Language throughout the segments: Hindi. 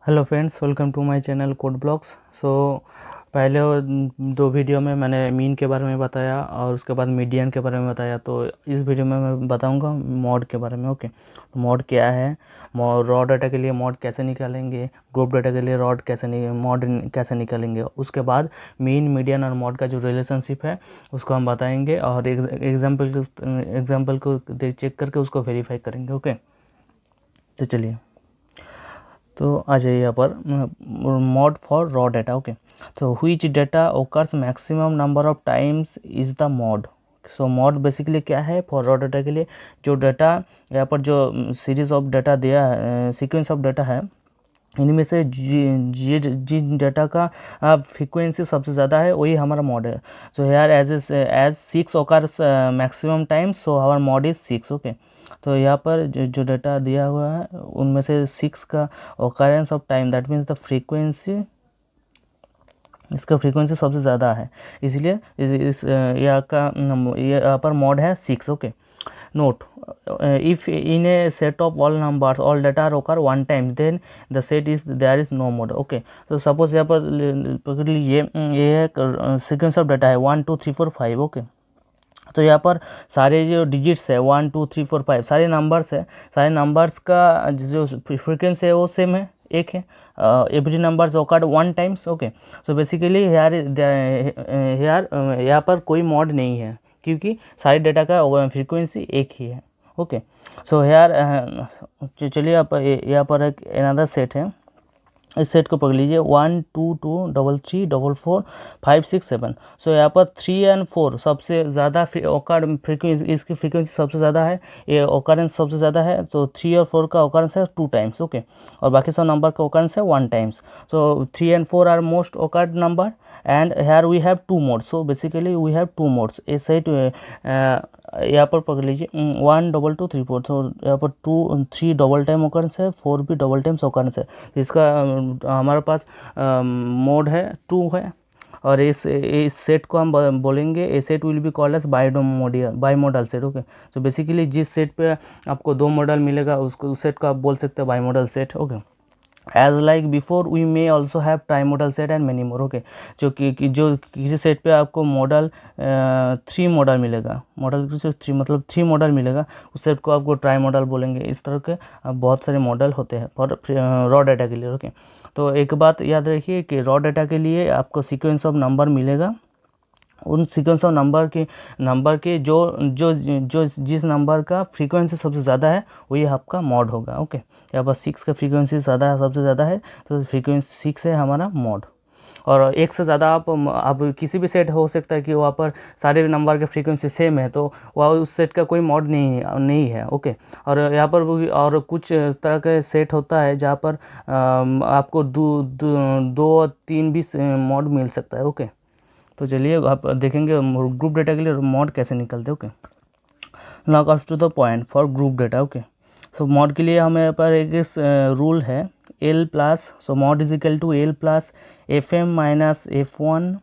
Hello friends, welcome to my channel Code Blocks. पहले दो वीडियो में मैंने मीन के बारे में बताया और उसके बाद मीडियन के बारे में बताया। तो इस वीडियो में मैं बताऊंगा मॉड के बारे में। ओके, तो मॉड क्या है, रॉ डाटा के लिए मॉड कैसे निकालेंगे, ग्रुप डाटा के लिए मॉड कैसे निकालेंगे, उसके बाद मीन, मीडियन और मॉड का जो रिलेशनशिप है उसको हम बताएंगे और एग्जाम्पल को चेक करके उसको वेरीफाई करेंगे। ओके, तो चलिए, तो आ जाइए यहाँ पर mode for raw data. Okay, तो which data occurs maximum number of times is the mode. So mode basically क्या है, फॉर रॉ डाटा के लिए जो डाटा यहाँ पर जो सीरीज ऑफ डाटा दिया है, सीक्वेंस ऑफ डाटा है, इनमें से जिन डाटा का फ्रीक्वेंसी सबसे ज़्यादा है वही हमारा मॉड है। So here as 6 occurs maximum times, so our mod is 6। Okay, तो यहाँ पर जो डाटा दिया हुआ है उनमें से 6 का occurrence of time, that means the frequency, इसका फ्रीक्वेंसी सबसे ज़्यादा है, इसलिए इस यहाँ पर मॉड है 6। Okay, note, if in a set of all numbers all data occur one time, then the set is there is no mode. Okay, तो सपोज यहाँ पर पकड़ लीजिए, ये एक सीक्वेंस ऑफ डाटा है 1 2 3 4 5। ओके, तो यहाँ पर सारे जो डिजिट्स है 1 2 3 4 5 सारे नंबर्स है, सारे नंबर्स का जो फ्रीक्वेंसी है वो सेम है, एक है। Every numbers occurred one times. Okay, so basically यहाँ पर कोई मॉड नहीं है क्योंकि सारे डाटा का फ्रीक्वेंसी एक ही है। ओके, सो चलिए यहाँ पर एक अनदर सेट है, इस सेट को पकड़ लीजिए 1 2 2 3 3 4 4 5 6 7। सो यहाँ पर 3 और 4 सबसे ज़्यादा फ्रीक्वेंसी, इसकी फ्रीक्वेंसी सबसे ज़्यादा है, ये ओकरेंस सबसे ज़्यादा है। तो 3 और 4 का ओकरेंस है 2 टाइम्स। ओके, और बाकी सब नंबर का ओकरेंस है 1 times. So 3 and 4 are most occurred number and here we have two modes. So basically we have two modes. A set यहाँ पर पकड़ लीजिए 1 2 2 3 4। तो यहाँ पर 2 3 डबल टाइम ओकरेंस है, 4 भी डबल टाइम्स ओकरेंस है। इसका हमारे पास मोड है 2 है, और इस सेट को हम बोलेंगे, a set will be called as bimodal set. Okay, तो बेसिकली जिस सेट पे आपको दो मॉडल मिलेगा उसको, उस सेट को आप बोल सकते हैं bimodal set. Okay, as like before we may also have trimodal set and many more. Okay, जो किसी सेट पे आपको मॉडल 3 मॉडल मिलेगा, मॉडल से 3 मतलब 3 मॉडल मिलेगा, उस सेट को आपको ट्राई मॉडल बोलेंगे। इस तरह के बहुत सारे मॉडल होते हैं फॉर रॉ डाटा के लिए। ओके, तो एक बात याद रखिए कि रॉ डाटा के लिए आपको सीक्वेंस ऑफ नंबर मिलेगा, उन सीक्वेंस ऑफ नंबर के जो जो जो जिस नंबर का फ्रीक्वेंसी सबसे ज़्यादा है वही आपका मॉड होगा। ओके, यहाँ पर 6 का फ्रीक्वेंसी सबसे ज़्यादा है, तो फ्रीक्वेंसी 6 है हमारा मॉड। और एक से ज़्यादा आप किसी भी सेट हो सकता है कि वहाँ पर सारे नंबर के फ्रीक्वेंसी सेम है, तो वह उस सेट का कोई मॉड नहीं है। ओके, और यहाँ पर और कुछ तरह का सेट होता है जहाँ पर आपको दो और 3 भी मॉड मिल सकता है। ओके, तो चलिए आप देखेंगे ग्रुप डेटा के लिए मॉड कैसे निकलते हैं। Okay, now comes to the point for group data. Okay, so mod के लिए हमें पर एक रूल है L plus, so mod is equal to L plus F M minus F one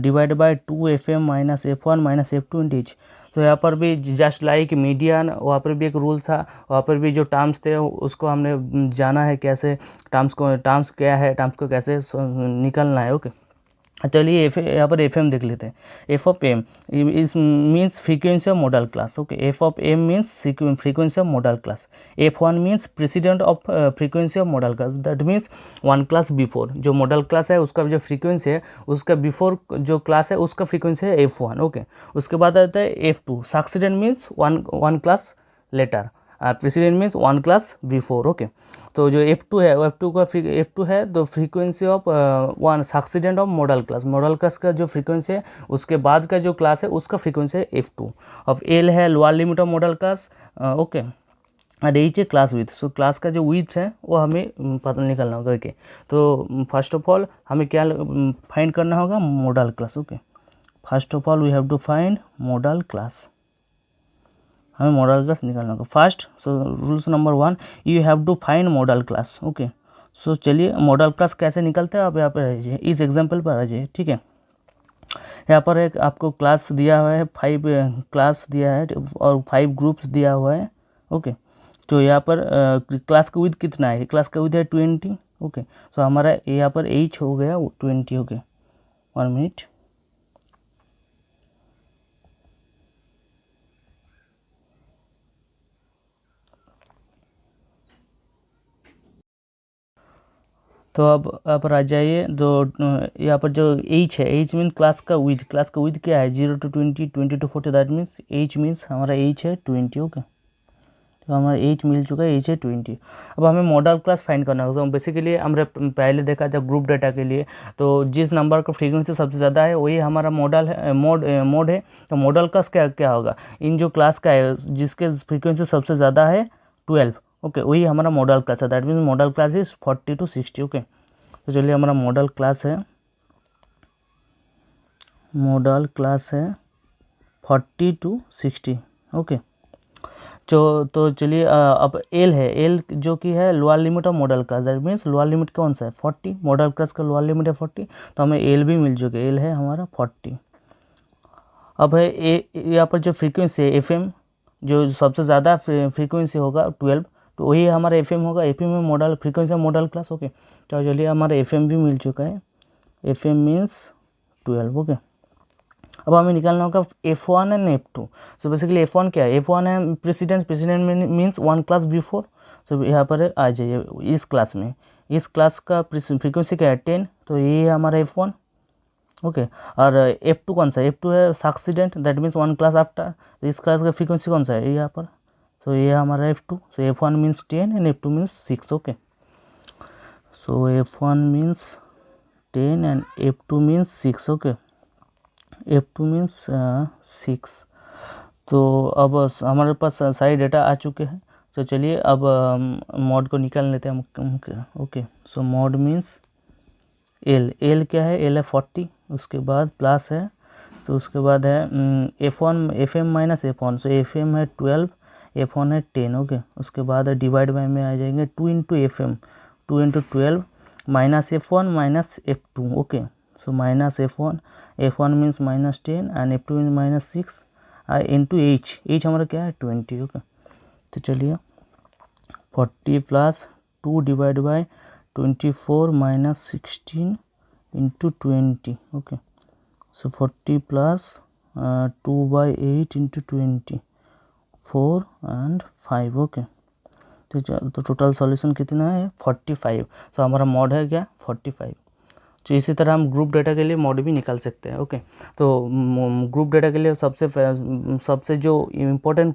divide by 2 F M minus F one minus F two into h. तो यहाँ पर भी जस्ट लाइक मीडियन, वहाँ पर भी एक रूल था, वहाँ पर भी जो टर्म्स थे उसको हमने जाना है कैसे, टर्म्स क्या है, टर्म्स को कैसे निकलना है। ओके, चलिए यहाँ पर एफ एम देख लेते हैं। F of M is means frequency of modal class. Okay, F of M means frequency of modal class. F one means preceding of frequency of modal class, that means 1 class before. जो मॉडल क्लास है उसका जो फ्रीक्वेंसी है उसका बिफोर जो क्लास है उसका फ्रीक्वेंसी है F1। ओके, उसके बाद आता है F2, succedent means one class later, precedent means 1 class before. Okay, तो जो F2 है वो F2 है तो frequency of one succedent of modal class का जो फ्रीक्वेंसी है उसके बाद का जो क्लास है उसका फ्रीक्वेंसी है F2। ऑफ एल है lower limit of modal class. Okay, और एच है क्लास विथ, सो क्लास का जो विथ है वो हमें पता निकलना होगा। ओके, तो फर्स्ट ऑफ ऑल हमें क्या फाइंड करना होगा, modal class. Okay, first of all we have to find modal class, हमें मॉडल क्लास निकालना होगा first. So rules number 1, you have to find modal class. Okay, so चलिए मॉडल क्लास कैसे निकलते हैं आप यहाँ पर रहिए, इस एग्जांपल पर आ जाइए। ठीक है, यहाँ पर एक आपको क्लास दिया हुआ है, 5 क्लास दिया है और 5 ग्रुप्स दिया हुआ है। ओके, तो यहाँ पर क्लास का विड्थ कितना है, क्लास का विड्थ है 20। ओके, सो हमारा यहाँ पर एच हो गया 20। Okay, 1 minute. तो अब पर आ जाइए, तो यहाँ पर जो एच है, एच मीन क्लास का विड्थ, क्लास का विड्थ क्या है 0 to 20, 20 to 40, that means H means हमारा एच है 20। ओके, तो हमारा एच मिल चुका है, एच है 20। अब हमें मॉडल क्लास फाइंड करना होगा। बेसिकली हमने पहले देखा जब ग्रुप डेटा के लिए, तो जिस नंबर का फ्रीक्वेंसी सबसे ज़्यादा है वही हमारा मॉडल है, मोड है। तो मॉडल क्लास क्या होगा, इन जो क्लास का है जिसके फ्रीक्वेंसी सबसे ज़्यादा है 12। ओके, वही हमारा मॉडल क्लास है, that means model class is 40 to 60। Okay, तो चलिए हमारा मॉडल क्लास है 40 to 60। ओके, तो चलिए अब एल है, एल जो कि है lower limit of modal class, that means lower limit कौन सा है 40, मॉडल क्लास का लोअर लिमिट है 40, तो हमें एल भी मिल चुके, एल है हमारा 40। अब है ए, यहाँ पर जो फ्रीक्वेंसी है एफएम, जो सबसे ज़्यादा फ्रीक्वेंसी होगा 12, तो वही हमारा एफएम होगा, एफएम में model frequency model class. Okay, तो चलिए हमारा एफएम भी मिल चुका है, एफएम मीन्स 12। ओके, अब हमें निकालना होगा F1 and F2। So basically F1 क्या है, F1 है precedence, precedent means 1 class before. So यहाँ पर आ जाइए इस क्लास में, इस क्लास का फ्रीक्वेंसी क्या है 10, तो ये है हमारा F1। ओके, और F2 कौन सा है, F2 है सक्सीडेंट, दैट मीन्स 1 क्लास आफ्टर। तो इस क्लास का फ्रीक्वेंसी कौन सा है यहाँ पर, सो ये हमारा F2। So F1 means 10 and F2 means 6। Okay, so F1 means 10 and F2 means 6। Okay, F2 means 6। तो अब हमारे पास सारे डेटा आ चुके हैं। तो चलिए अब मॉड को निकाल लेते हैं हम। Okay, so mod means L, L क्या है, एल है 40, उसके बाद प्लस है, तो उसके बाद है F1 FM माइनस F1, सो FM है 12, F1 है 10। ओके, उसके बाद है डिवाइड बाय में आ जाएंगे 2 into FM, 2 into 12 minus F1 minus F2। Okay, so minus F1 means minus 10 and F2 means minus 6 into H, H हमारा क्या है 20। ओके, तो चलिए 40 plus 2 divide by 24 minus 16 into 20। Okay, so 40 plus 2 by 8 into 20, 4 and 5। Okay, तो टोटल सॉल्यूशन कितना है 45। सो हमारा मॉड है क्या 45। तो इसी तरह हम ग्रुप डेटा के लिए मॉड भी निकाल सकते हैं। ओके, तो ग्रुप डेटा के लिए सबसे जो इम्पोर्टेंट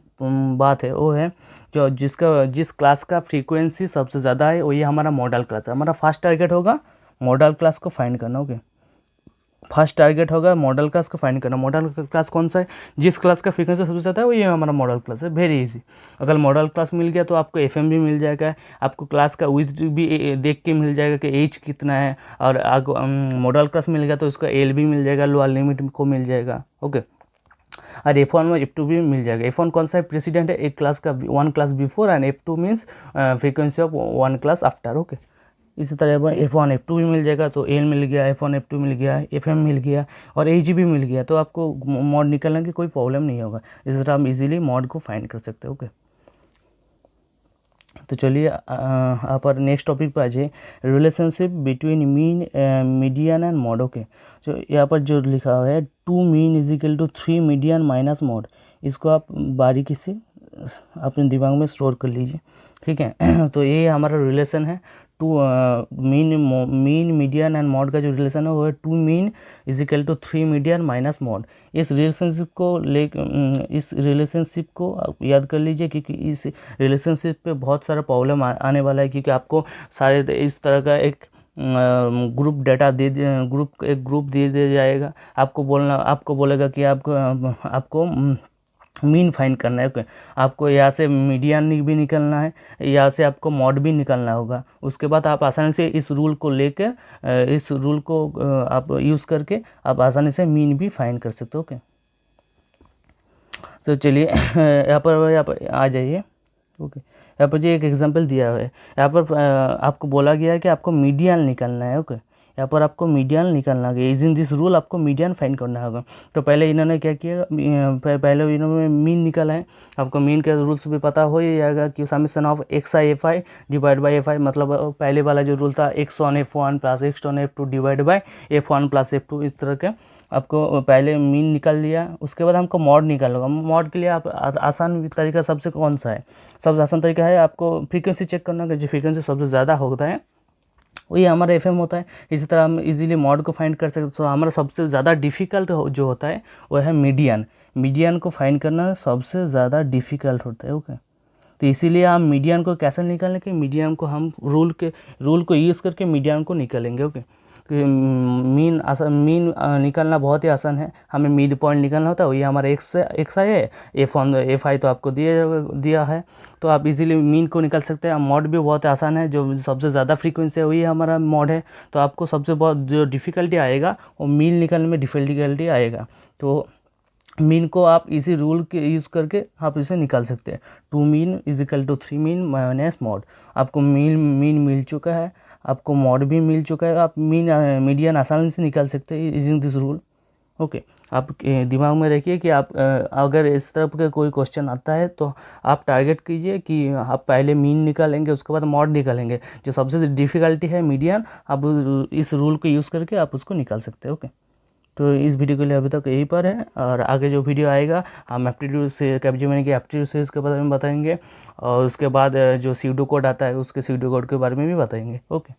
बात है वो है जो जिस क्लास का फ्रीक्वेंसी सबसे ज़्यादा है वो ये हमारा मॉडल क्लास है। हमारा फर्स्ट टारगेट होगा मॉडल क्लास को फाइंड करना। ओके, फर्स्ट टारगेट होगा मॉडल क्लास को फाइंड करना। मॉडल क्लास कौन सा है, जिस क्लास का फ्रीक्वेंसी सबसे ज़्यादा है वो ये हमारा मॉडल क्लास है। वेरी इजी, अगर मॉडल क्लास मिल गया तो आपको एफएम भी मिल जाएगा, आपको क्लास का विड्थ भी देख के मिल जाएगा कि एज कितना है, और मॉडल क्लास मिल गया तो उसका एल भी मिल जाएगा, लोअर लिमिट को मिल जाएगा। ओके, और F1 में F2 भी मिल जाएगा। F1 कौन सा है, प्रेसिडेंट है, एक क्लास का 1 class before, and F2 means frequency of 1 class after. Okay, इसी तरह F1 F2 भी मिल जाएगा, तो एल मिल गया, F1 F2 मिल गया, FM मिल गया और एज भी मिल गया, तो आपको मॉड निकालने की कोई प्रॉब्लम नहीं होगा। इसी तरह हम इजीली मॉड को फाइंड कर सकते हैं। ओके, तो चलिए यहाँ पर नेक्स्ट टॉपिक पे आ जाइए, relationship between mean, median and mod. Okay, तो यहाँ पर जो लिखा हुआ है 2 mean is equal to 3 median minus mod, इसको आप बारीकी से अपने दिमाग में स्टोर कर लीजिए, ठीक है। तो ये हमारा रिलेशन है, two mean median and mod का जो रिलेशन है वो है 2 mean is equal to 3 median minus mod. इस रिलेशनशिप को आप याद कर लीजिए, क्योंकि इस रिलेशनशिप पे बहुत सारा प्रॉब्लम आने वाला है, क्योंकि आपको सारे इस तरह का एक ग्रुप डेटा एक ग्रुप दे दिया जाएगा, आपको बोलेगा कि आपको मीन फाइंड करना है। ओके, आपको यहाँ से मीडियन भी निकलना है, यहाँ से आपको मॉड भी निकलना होगा। उसके बाद आप आसानी से इस रूल को आप यूज़ करके आप आसानी से मीन भी फाइंड कर सकते हो। ओके, तो चलिए यहाँ पर आ जाइए। ओके, यहाँ पर जो एक एग्जांपल दिया हुआ है, यहाँ पर आपको बोला गया है कि आपको मीडियन निकालना है। ओके, यहाँ पर आपको मीडियन निकालना होगा। यूजिंग दिस रूल आपको मीडियन फाइंड करना होगा। तो पहले इन्होंने क्या किया, पहले इन्होंने मीन निकाला है। आपको मीन के रूल्स भी पता हो ही जाएगा कि summation of x I F I divide by F I, मतलब पहले वाला जो रूल था x on F one plus x on F two divide by F one plus F two, इस तरह के आपको पहले मीन निकाल लिया। उसके बाद हमको मॉड निकालना होगा। मॉड के लिए आप आसान तरीका सबसे कौन सा है, सबसे आसान तरीका है आपको फ्रीक्वेंसी चेक करना है। जो फ्रीक्वेंसी सबसे ज़्यादा होता है वही हमारा एफएम होता है। इसी तरह हम इजीली मॉड को फाइंड कर सकते हैं। तो हमारा सबसे ज़्यादा डिफ़िकल्ट जो होता है वो है मीडियन। मीडियन को फाइंड करना सबसे ज़्यादा डिफ़िकल्ट होता है। ओके, तो इसीलिए हम मीडियन को कैसे निकालेंगे कि मीडियन को हम रूल को यूज़ करके मीडियन को निकालेंगे। ओके, मीन निकालना बहुत ही आसान है। हमें मिड पॉइंट निकालना होता है, वही हमारा एक्स आई है। एफ आई तो आपको दिया है, तो आप इजीली मीन को निकाल सकते हैं। मॉड भी बहुत आसान है, जो सबसे ज़्यादा फ्रीक्वेंसी है वही हमारा मॉड है। तो आपको सबसे बहुत जो डिफ़िकल्टी आएगा वो मीन निकालने में डिफ़िकल्टी आएगा। तो मीन को आप इसी रूल के यूज़ करके आप इसे निकाल सकते हैं। 2 mean is equal to 3 mean minus mod. आपको मीन मिल चुका है, आपको मॉड भी मिल चुका है। आप मीडियन आसानी से निकाल सकते हैं यूजिंग दिस रूल। ओके, आप दिमाग में रखिए कि आप अगर इस तरह का कोई क्वेश्चन आता है तो आप टारगेट कीजिए कि आप पहले मीन निकालेंगे, उसके बाद मॉड निकालेंगे। जो सबसे डिफ़िकल्टी है मीडियन, आप इस रूल को यूज़ करके आप उसको निकाल सकते हैं। ओके, तो इस वीडियो के लिए अभी तक यहीं पर है, और आगे जो वीडियो आएगा हम एप्टीट्यूड से कैपजेमिनी के एप्टीट्यूड सीरीज़ के बारे में बताएंगे, और उसके बाद जो सीडो कोड आता है उसके सीडो कोड के बारे में भी बताएंगे। ओके।